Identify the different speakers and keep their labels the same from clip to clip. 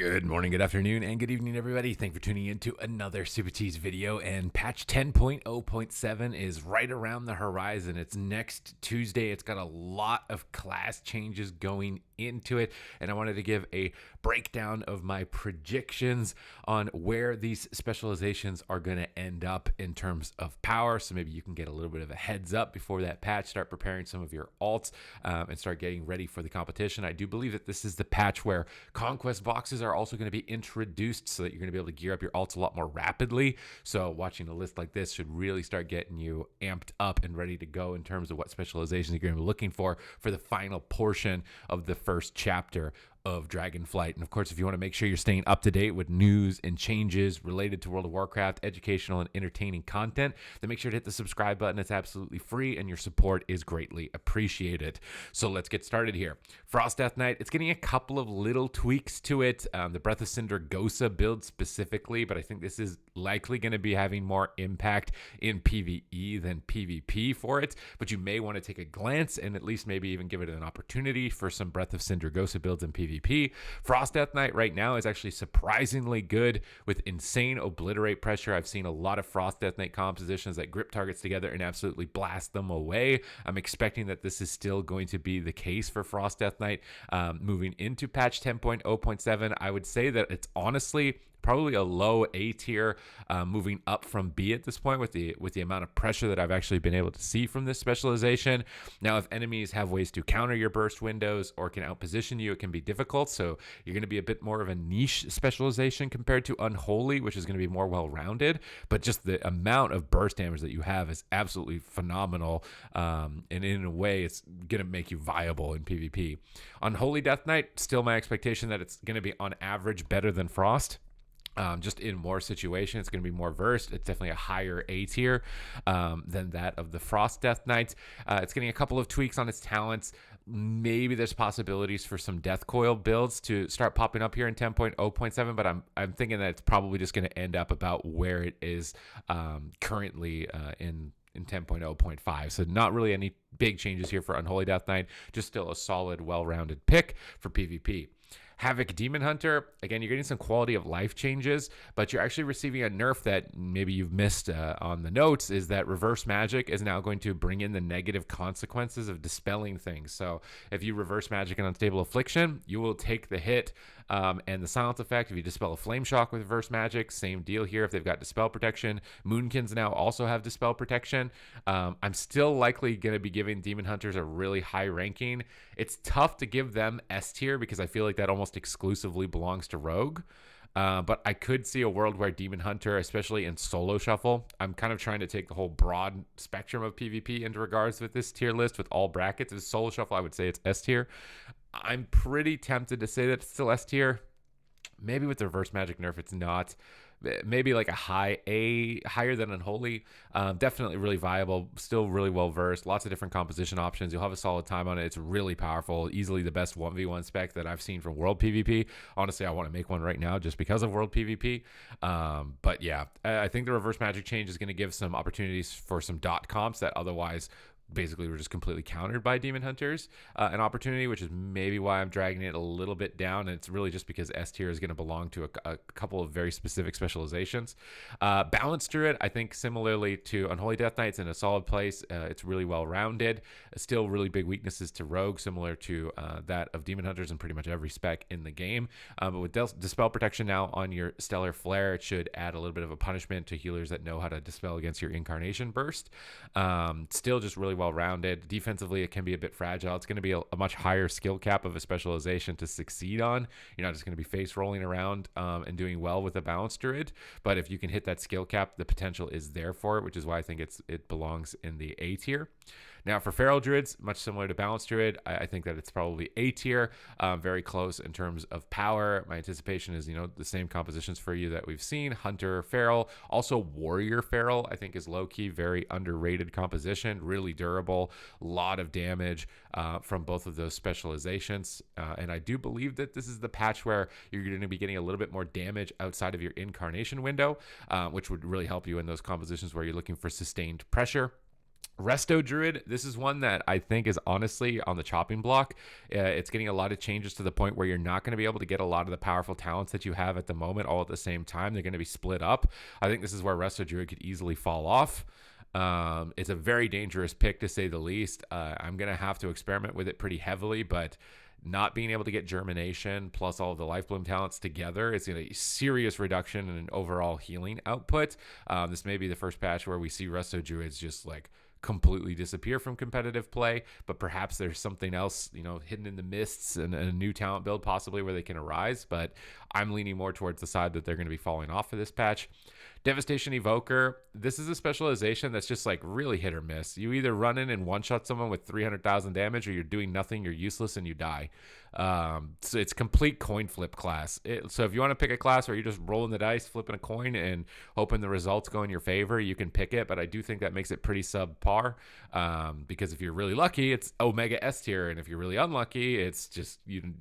Speaker 1: Good morning, good afternoon, and good evening, everybody. Thank you for tuning in to another Supatease video. And patch 10.0.7 is right around the horizon. It's next Tuesday. It's got a lot of class changes going into it, and I wanted to give a breakdown of my predictions on where these specializations are going to end up in terms of power. So maybe you can get a little bit of a heads up before that patch, start preparing some of your alts, and start getting ready for the competition. I do believe that this is the patch where conquest boxes are also going to be introduced, so that you're going to be able to gear up your alts a lot more rapidly. So watching a list like this should really start getting you amped up and ready to go in terms of what specializations you're going to be looking for the final portion of the first chapter of Dragonflight. And of course, if you want to make sure you're staying up to date with news and changes related to World of Warcraft, educational and entertaining content, then make sure to hit the subscribe button. It's absolutely free, and your support is greatly appreciated. So let's get started here. Frost Death Knight, it's getting a couple of little tweaks to it. The Breath of Cinder Gosa build specifically, but I think this is likely going to be having more impact in PvE than PvP for it. But you may want to take a glance and at least maybe even give it an opportunity for some Breath of Cinder Gosa builds in PvP. Frost Death Knight right now is actually surprisingly good with insane obliterate pressure. I've seen a lot of Frost Death Knight compositions that grip targets together and absolutely blast them away. I'm expecting that this is still going to be the case for Frost Death Knight moving into patch 10.0.7. I would say that it's honestly probably a low A tier, moving up from B at this point with the amount of pressure that I've actually been able to see from this specialization. Now, if enemies have ways to counter your burst windows or can outposition you, it can be difficult. So you're going to be a bit more of a niche specialization compared to Unholy, which is going to be more well-rounded. But just the amount of burst damage that you have is absolutely phenomenal, and in a way, it's going to make you viable in PvP. Unholy Death Knight, still my expectation that it's going to be on average better than Frost. Just in more situations, it's going to be more versed. It's definitely a higher A tier than that of the Frost Death Knight. It's getting a couple of tweaks on its talents. Maybe there's possibilities for some Death Coil builds to start popping up here in 10.0.7, but I'm thinking that it's probably just going to end up about where it is currently in 10.0.5. So not really any big changes here for Unholy Death Knight, just still a solid, well-rounded pick for PvP. Havoc Demon Hunter, again, you're getting some quality of life changes, but you're actually receiving a nerf that maybe you've missed on the notes, is that reverse magic is now going to bring in the negative consequences of dispelling things. So if you reverse magic an unstable affliction, you will take the hit and the silence effect. If you dispel a flame shock with reverse magic, same deal here. If they've got dispel protection, Moonkins now also have dispel protection. I'm still likely going to be giving Demon Hunters a really high ranking. It's tough to give them S tier because I feel like that almost exclusively belongs to Rogue. But I could see a world where Demon Hunter, especially in solo shuffle, I'm kind of trying to take the whole broad spectrum of PvP into regards with this tier list with all brackets. If it's solo shuffle, I would say it's S tier. I'm pretty tempted to say that it's still S tier. Maybe with the reverse magic nerf, it's not. Maybe like a high A, higher than Unholy. Definitely really viable, still really well versed. Lots of different composition options. You'll have a solid time on it. It's really powerful. Easily the best 1v1 spec that I've seen from World PvP. Honestly, I want to make one right now just because of World PvP. But yeah, I think the reverse magic change is going to give some opportunities for some dot comps that otherwise basically were just completely countered by Demon Hunters, an opportunity, which is maybe why I'm dragging it a little bit down. And it's really just because S tier is going to belong to a couple of very specific specializations. Balanced Druid, I think similarly to Unholy Death Knight, it's in a solid place. It's really well rounded. Still really big weaknesses to Rogue, similar to that of Demon Hunters in pretty much every spec in the game. But with Dispel Protection now on your Stellar Flare, it should add a little bit of a punishment to healers that know how to dispel against your Incarnation Burst. Still just really well-rounded. Defensively, it can be a bit fragile. It's going to be a much higher skill cap of a specialization to succeed on. You're not just going to be face rolling around and doing well with a Balanced Druid, but if you can hit that skill cap, the potential is there for it, which is why I think it belongs in the A tier. Now, for Feral Druids, much similar to Balanced Druid, I think that it's probably A tier, very close in terms of power. My anticipation is, the same compositions for you that we've seen. Hunter, Feral, also Warrior Feral, I think is low-key, very underrated composition, really durable, a lot of damage from both of those specializations. And I do believe that this is the patch where you're going to be getting a little bit more damage outside of your Incarnation window, which would really help you in those compositions where you're looking for sustained pressure. Resto Druid, this is one that I think is honestly on the chopping block. It's getting a lot of changes to the point where you're not going to be able to get a lot of the powerful talents that you have at the moment all at the same time. They're going to be split up. I think this is where Resto Druid could easily fall off. It's a very dangerous pick to say the least. I'm going to have to experiment with it pretty heavily, but not being able to get germination plus all of the life bloom talents together is a serious reduction in overall healing output. This may be the first patch where we see Resto Druids just like completely disappear from competitive play, but perhaps there's something else, hidden in the mists and a new talent build possibly where they can arise. But I'm leaning more towards the side that they're going to be falling off for this patch. Devastation Evoker, this is a specialization that's just like really hit or miss. You either run in and one-shot someone with 300,000 damage, or you're doing nothing, you're useless, and you die. So it's complete coin flip class. So if you want to pick a class where you're just rolling the dice, flipping a coin, and hoping the results go in your favor, you can pick it. But I do think that makes it pretty subpar, because if you're really lucky, it's Omega S tier, and if you're really unlucky, it's just you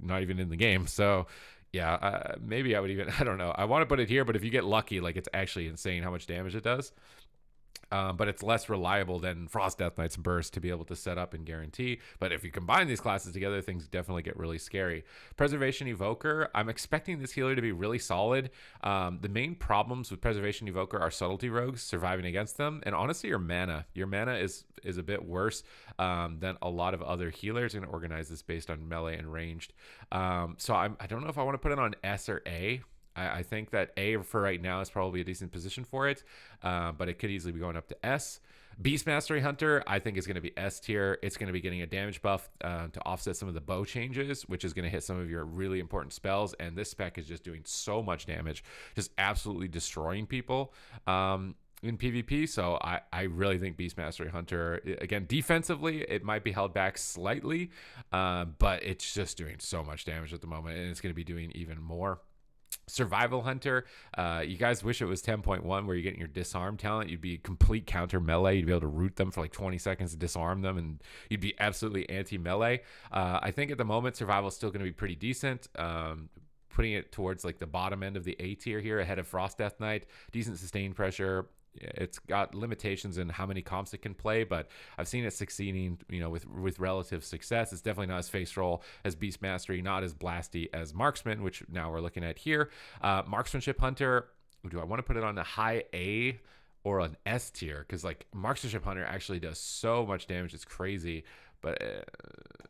Speaker 1: not even in the game. So yeah, maybe I would even, I don't know. I want to put it here, but if you get lucky, like it's actually insane how much damage it does. But it's less reliable than Frost Death Knight's Burst to be able to set up and guarantee. But if you combine these classes together, things definitely get really scary. Preservation Evoker, I'm expecting this healer to be really solid. The main problems with Preservation Evoker are subtlety rogues surviving against them, and honestly, your mana. Your mana is a bit worse than a lot of other healers. I'm going to organize this based on melee and ranged. So I don't know if I want to put it on S or A. I think that A for right now is probably a decent position for it, but it could easily be going up to S. Beast Mastery Hunter, I think is going to be S tier. It's going to be getting a damage buff to offset some of the bow changes, which is going to hit some of your really important spells. And this spec is just doing so much damage, just absolutely destroying people in PvP. So I really think Beast Mastery Hunter, again, defensively, it might be held back slightly, but it's just doing so much damage at the moment, and it's going to be doing even more. Survival Hunter, you guys wish it was 10.1 where you're getting your disarm talent. You'd be complete counter melee. You'd be able to root them for like 20 seconds to disarm them, and you'd be absolutely anti-melee. I think at the moment, Survival is still going to be pretty decent. Putting it towards like the bottom end of the A tier here, ahead of Frost Death Knight. Decent sustained pressure. It's got limitations in how many comps it can play, but I've seen it succeeding, with relative success. It's definitely not as face roll as Beast Mastery, not as blasty as Marksman, which now we're looking at here. Marksmanship Hunter, do I want to put it on a high A or an S tier? Because like Marksmanship Hunter actually does so much damage, it's crazy. But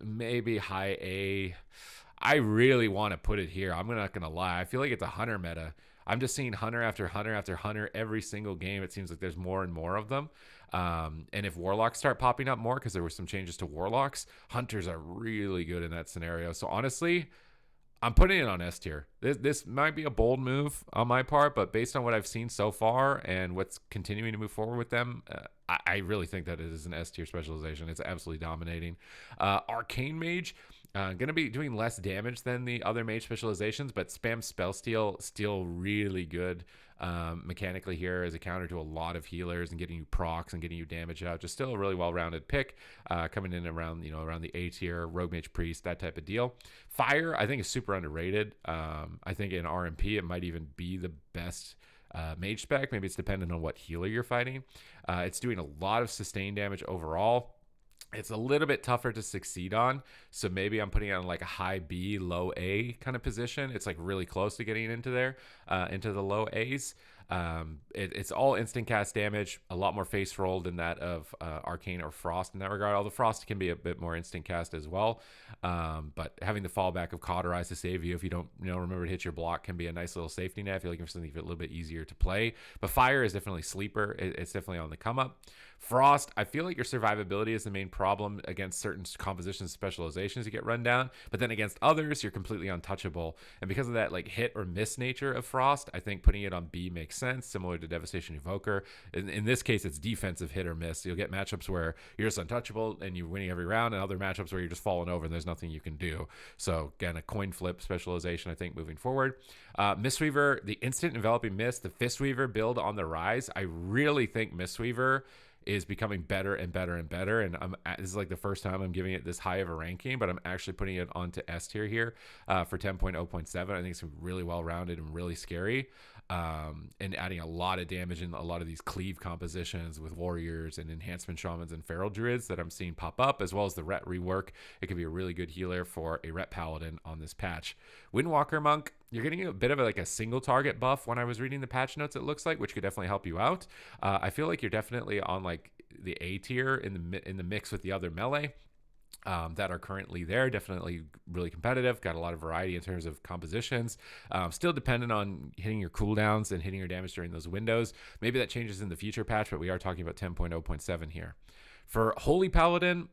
Speaker 1: maybe high A. I really want to put it here. I'm not gonna lie. I feel like it's a hunter meta. I'm just seeing hunter after hunter after hunter every single game. It seems like there's more and more of them. And if warlocks start popping up more, because there were some changes to warlocks, hunters are really good in that scenario. So honestly, I'm putting it on S tier. This might be a bold move on my part, but based on what I've seen so far and what's continuing to move forward with them, I really think that it is an S tier specialization. It's absolutely dominating. Arcane Mage, going to be doing less damage than the other mage specializations, but spam spell steal still really good mechanically here as a counter to a lot of healers and getting you procs and getting you damage out. Just still a really well-rounded pick, coming in around the A tier, rogue mage priest, that type of deal. Fire, I think, is super underrated. I think in RMP it might even be the best mage spec. Maybe it's dependent on what healer you're fighting. It's doing a lot of sustained damage overall. It's a little bit tougher to succeed on, so maybe I'm putting it on like a high B, low A kind of position. It's like really close to getting into there, into the low A's. It's all instant cast damage, a lot more face roll than that of Arcane or Frost in that regard. Although Frost can be a bit more instant cast as well, but having the fallback of Cauterize to save you if you don't remember to hit your block can be a nice little safety net if you're looking for something a little bit easier to play. But Fire is definitely sleeper. It's definitely on the come up. Frost, I feel like your survivability is the main problem against certain compositions and specializations you get run down, but then against others you're completely untouchable. And because of that like hit or miss nature of Frost, I think putting it on B makes sense, similar to Devastation Evoker. In this case, it's defensive hit or miss. You'll get matchups where you're just untouchable and you're winning every round, and other matchups where you're just falling over and there's nothing you can do. So again, a coin flip specialization, I think, moving forward. Mistweaver, the instant enveloping mist, the Fistweaver build on the rise. I really think Mistweaver is becoming better and better and better. And this is like the first time I'm giving it this high of a ranking, but I'm actually putting it onto S tier here for 10.0.7. I think it's really well rounded and really scary. And adding a lot of damage in a lot of these cleave compositions with warriors and enhancement shamans and feral druids that I'm seeing pop up, as well as the ret rework. It could be a really good healer for a ret paladin on this patch. Windwalker monk, you're getting a bit of a single target buff when I was reading the patch notes, it looks like, which could definitely help you out. I feel like you're definitely on like the A tier in the mix with the other melee that are currently there. Definitely really competitive, got a lot of variety in terms of compositions. Still dependent on hitting your cooldowns and hitting your damage during those windows. Maybe that changes in the future patch, but we are talking about 10.0.7 here. For Holy Paladin,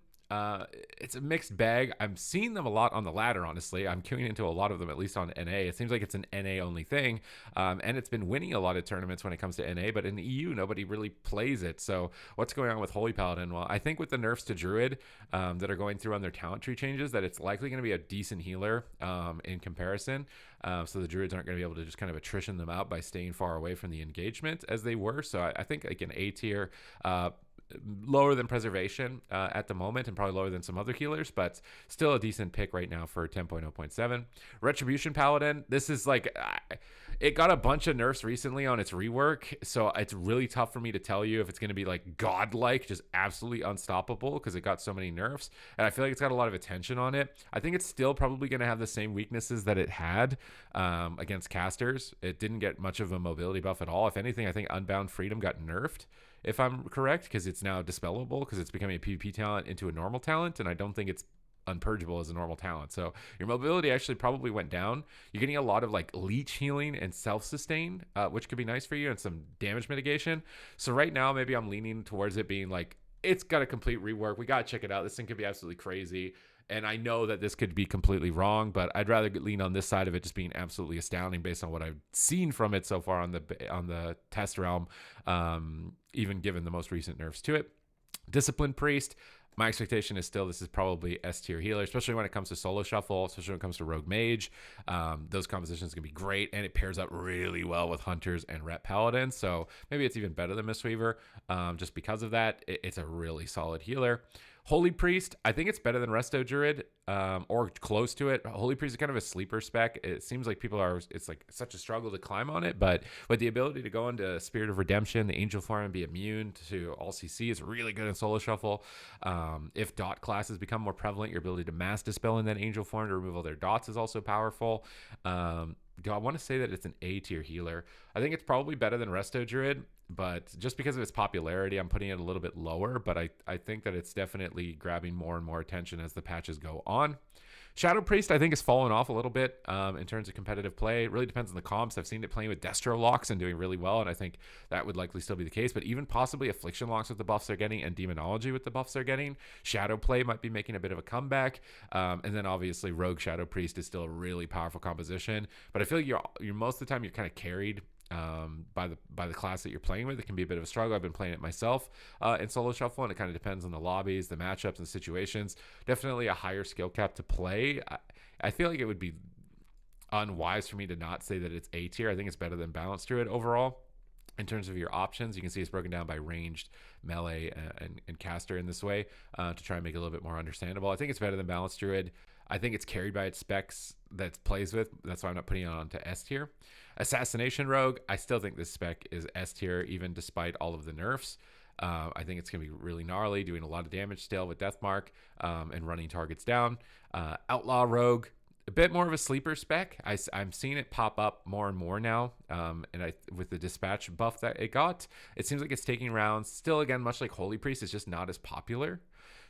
Speaker 1: it's a mixed bag. I'm seeing them a lot on the ladder, honestly. I'm queuing into a lot of them, at least on NA. It seems like it's an NA only thing, and it's been winning a lot of tournaments when it comes to NA, but in the EU, nobody really plays it. So what's going on with Holy Paladin? Well, I think with the nerfs to Druid that are going through on their talent tree changes, that it's likely going to be a decent healer in comparison. So the Druids aren't going to be able to just kind of attrition them out by staying far away from the engagement as they were. So I think like an A tier, lower than Preservation at the moment, and probably lower than some other healers, but still a decent pick right now for 10.0.7. Retribution Paladin, this is like, it got a bunch of nerfs recently on its rework, so it's really tough for me to tell you if it's going to be like godlike, just absolutely unstoppable, because it got so many nerfs, and I feel like it's got a lot of attention on it. I think it's still probably going to have the same weaknesses that it had against casters. It didn't get much of a mobility buff at all. If anything, I think Unbound Freedom got nerfed, if I'm correct, because it's now dispellable, because it's becoming a PvP talent into a normal talent, and I don't think it's unpurgeable as a normal talent. So your mobility actually probably went down. You're getting a lot of like leech healing and self-sustain, which could be nice for you, and some damage mitigation. So right now, maybe I'm leaning towards it being like, it's got a complete rework. We got to check it out. This thing could be absolutely crazy. And I know that this could be completely wrong, but I'd rather lean on this side of it just being absolutely astounding based on what I've seen from it so far on the test realm, even given the most recent nerfs to it. Disciplined Priest, my expectation is still this is probably S tier healer, especially when it comes to solo shuffle, especially when it comes to rogue mage. Those compositions can be great, and it pairs up really well with hunters and ret paladins. So maybe it's even better than Mistweaver. Just because of that, it's a really solid healer. Holy Priest, I think it's better than Resto Druid, or close to it. Holy Priest is kind of a sleeper spec. It seems like it's like such a struggle to climb on it, but with the ability to go into Spirit of Redemption, the Angel form, and be immune to all CC is really good in solo shuffle. If dot classes become more prevalent, your ability to mass dispel in that Angel form to remove all their dots is also powerful. Do I want to say that it's an A tier healer? I think it's probably better than Resto Druid, but just because of its popularity, I'm putting it a little bit lower, but I think that it's definitely grabbing more and more attention as the patches go on. Shadow Priest, I think, has fallen off a little bit in terms of competitive play. It really depends on the comps. I've seen it playing with Destro locks and doing really well, and I think that would likely still be the case. But even possibly Affliction locks with the buffs they're getting and Demonology with the buffs they're getting, Shadow play might be making a bit of a comeback. And then obviously Rogue Shadow Priest is still a really powerful composition. But I feel like you're most of the time you're kind of carried by the class that you're playing with. It can be a bit of a struggle. I've been playing it myself in solo shuffle, and it kind of depends on the lobbies, the matchups, and the situations. Definitely a higher skill cap to play. I feel like it would be unwise for me to not say that it's A tier. I think it's better than Balanced Druid overall. In terms of your options, you can see it's broken down by ranged, melee, and caster in this way to try and make it a little bit more understandable. I think it's better than Balanced Druid. I think it's carried by its specs that it plays with. That's why I'm not putting it on to S tier. Assassination Rogue, I still think this spec is S tier, even despite all of the nerfs. I think it's going to be really gnarly, doing a lot of damage still with Deathmark and running targets down. Outlaw Rogue, a bit more of a sleeper spec. I'm seeing it pop up more and more now, and with the dispatch buff that it got, it seems like it's taking rounds. Still, again, much like Holy Priest, it's just not as popular.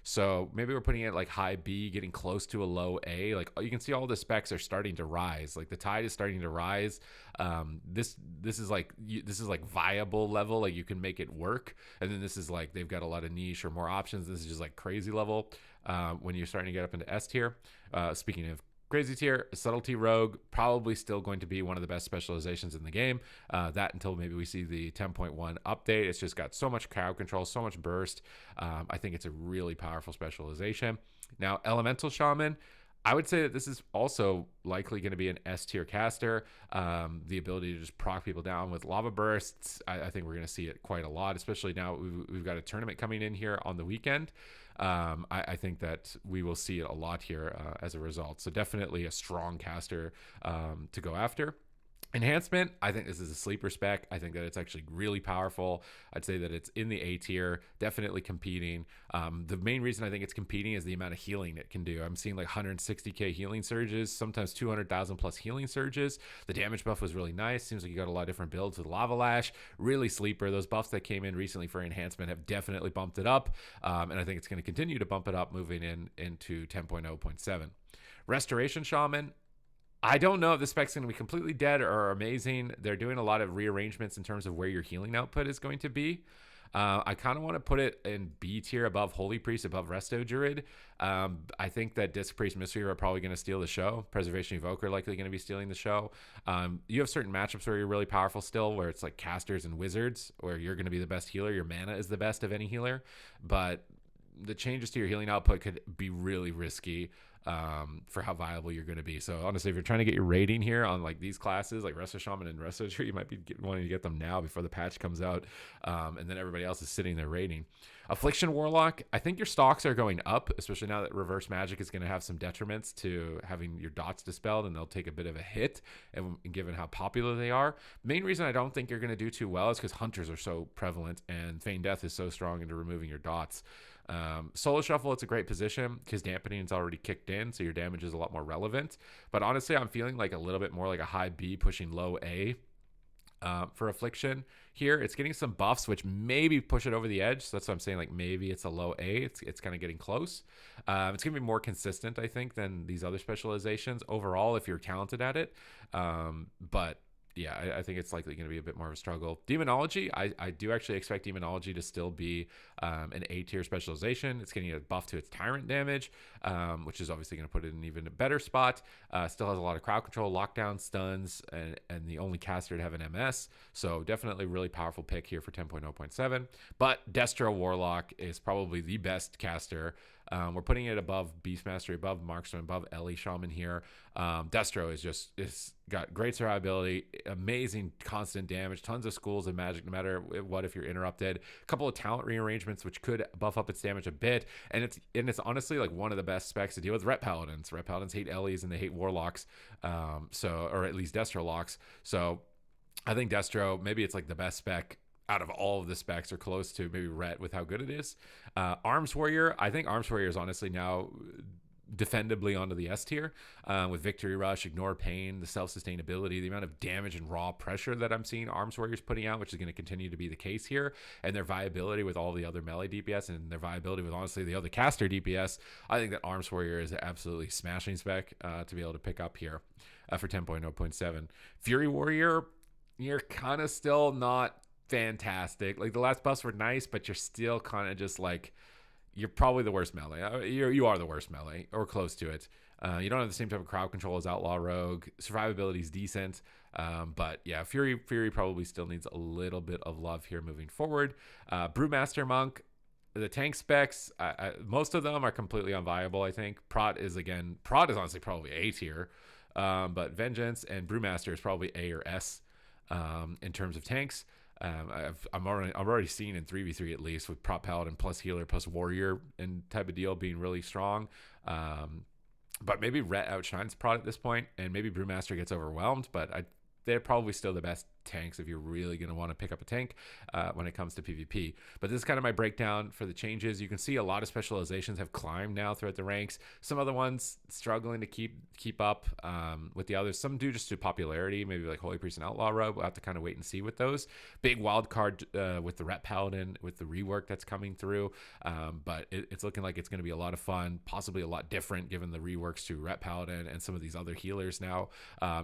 Speaker 1: So maybe we're putting it like high B, getting close to a low A. Like you can see all the specs are starting to rise. Like the tide is starting to rise. This is like viable level. Like you can make it work. And then this is like they've got a lot of niche or more options. This is just like crazy level when you're starting to get up into S tier. Speaking of crazy tier, Subtlety Rogue, probably still going to be one of the best specializations in the game. That until maybe we see the 10.1 update. It's just got so much crowd control, so much burst. I think it's a really powerful specialization. Now, Elemental Shaman, I would say that this is also likely going to be an S tier caster. The ability to just proc people down with lava bursts. I think we're going to see it quite a lot, especially now we've got a tournament coming in here on the weekend. I think that we will see it a lot here as a result. So definitely a strong caster to go after. Enhancement, I think this is a sleeper spec. I think that it's actually really powerful. I'd say that it's in the A tier, definitely competing. The main reason I think it's competing is the amount of healing it can do. I'm seeing like 160k healing surges, sometimes 200,000 plus healing surges. The damage buff was really nice. Seems like you got a lot of different builds with Lava Lash. Really sleeper. Those buffs that came in recently for enhancement have definitely bumped it up. And I think it's going to continue to bump it up moving into 10.0.7. Restoration Shaman, I don't know if the spec's going to be completely dead or amazing. They're doing a lot of rearrangements in terms of where your healing output is going to be. I kind of want to put it in B tier above Holy Priest, above Resto Druid. I think that Disc Priest, Mystery are probably going to steal the show. Preservation Evoker likely going to be stealing the show. You have certain matchups where you're really powerful still, where it's like casters and wizards, where you're going to be the best healer. Your mana is the best of any healer. But the changes to your healing output could be really risky for how viable you're going to be. So honestly, if you're trying to get your rating here on like these classes, like Resto Shaman and Resto Druid, you might be wanting to get them now before the patch comes out, and then everybody else is sitting there rating. Affliction Warlock, I think your stocks are going up, especially now that reverse magic is going to have some detriments to having your dots dispelled, and they'll take a bit of a hit, and given how popular they are. Main reason I don't think you're going to do too well is because hunters are so prevalent, and Feign Death is so strong into removing your dots. Solo Shuffle, it's a great position because dampening is already kicked in, so your damage is a lot more relevant. But honestly, I'm feeling like a little bit more like a high B pushing low A for Affliction here. It's getting some buffs, which maybe push it over the edge. So that's what I'm saying. Like maybe it's a low A. It's kind of getting close. It's going to be more consistent, I think, than these other specializations overall if you're talented at it. But yeah, I think it's likely going to be a bit more of a struggle. Demonology, I do actually expect Demonology to still be an A tier specialization. It's getting a buff to its tyrant damage, which is obviously going to put it in even a better spot. Still has a lot of crowd control, lockdown, stuns, and the only caster to have an MS. So definitely really powerful pick here for 10.0.7. But Destro Warlock is probably the best caster. We're putting it above Beastmastery, above Marksman, above Ellie Shaman here. Destro is got great survivability, amazing constant damage, tons of schools of magic no matter what if you're interrupted. A couple of talent rearrangements which could buff up its damage a bit, and it's honestly like one of the best specs to deal with Ret Paladins. Ret Paladins hate Ellies and they hate Warlocks, or at least Destro locks. So I think Destro, maybe it's like the best spec out of all of the specs, or close to maybe Ret with how good it is. Arms Warrior, I think Arms Warrior is honestly now defendably onto the S tier with Victory Rush, Ignore Pain, the self-sustainability, the amount of damage and raw pressure that I'm seeing Arms Warriors putting out, which is going to continue to be the case here, and their viability with all the other melee DPS and their viability with honestly the other caster DPS. I think that Arms Warrior is an absolutely smashing spec to be able to pick up here for 10.0.7. Fury Warrior, you're kind of still not fantastic. Like the last buffs were nice, but you're still kind of just like, you're probably the worst melee. You are the worst melee, or close to it. You don't have the same type of crowd control as Outlaw Rogue. Survivability is decent, but yeah, Fury probably still needs a little bit of love here moving forward. Brewmaster Monk, the tank specs, most of them are completely unviable. I think Prot is honestly probably A tier, but Vengeance and Brewmaster is probably A or S in terms of tanks. I'm already seeing in 3v3 at least with prop paladin plus healer plus warrior and type of deal being really strong. But maybe Ret outshines Prot at this point, and maybe Brewmaster gets overwhelmed. But they're probably still the best tanks if you're really going to want to pick up a tank when it comes to PvP. But this is kind of my breakdown for the changes. You can see a lot of specializations have climbed now throughout the ranks. Some other ones struggling to keep up with the others. Some do just to popularity, maybe like Holy Priest and Outlaw Rogue. We'll have to kind of wait and see with those. Big wild card with the Ret Paladin, with the rework that's coming through. But it's looking like it's going to be a lot of fun, possibly a lot different given the reworks to Ret Paladin and some of these other healers now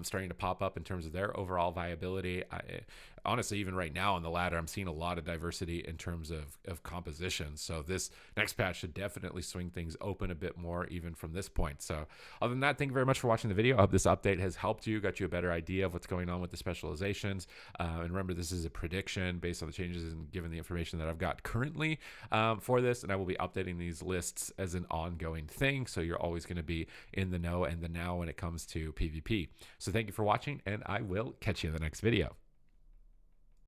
Speaker 1: starting to pop up in terms of their overall viability. honestly, even right now on the ladder, I'm seeing a lot of diversity in terms of composition. So this next patch should definitely swing things open a bit more, even from this point. So other than that, thank you very much for watching the video. I hope this update has helped you, got you a better idea of what's going on with the specializations. And remember, this is a prediction based on the changes and given the information that I've got currently for this. And I will be updating these lists as an ongoing thing. So you're always going to be in the know and the now when it comes to PvP. So thank you for watching, and I will catch you in the next video.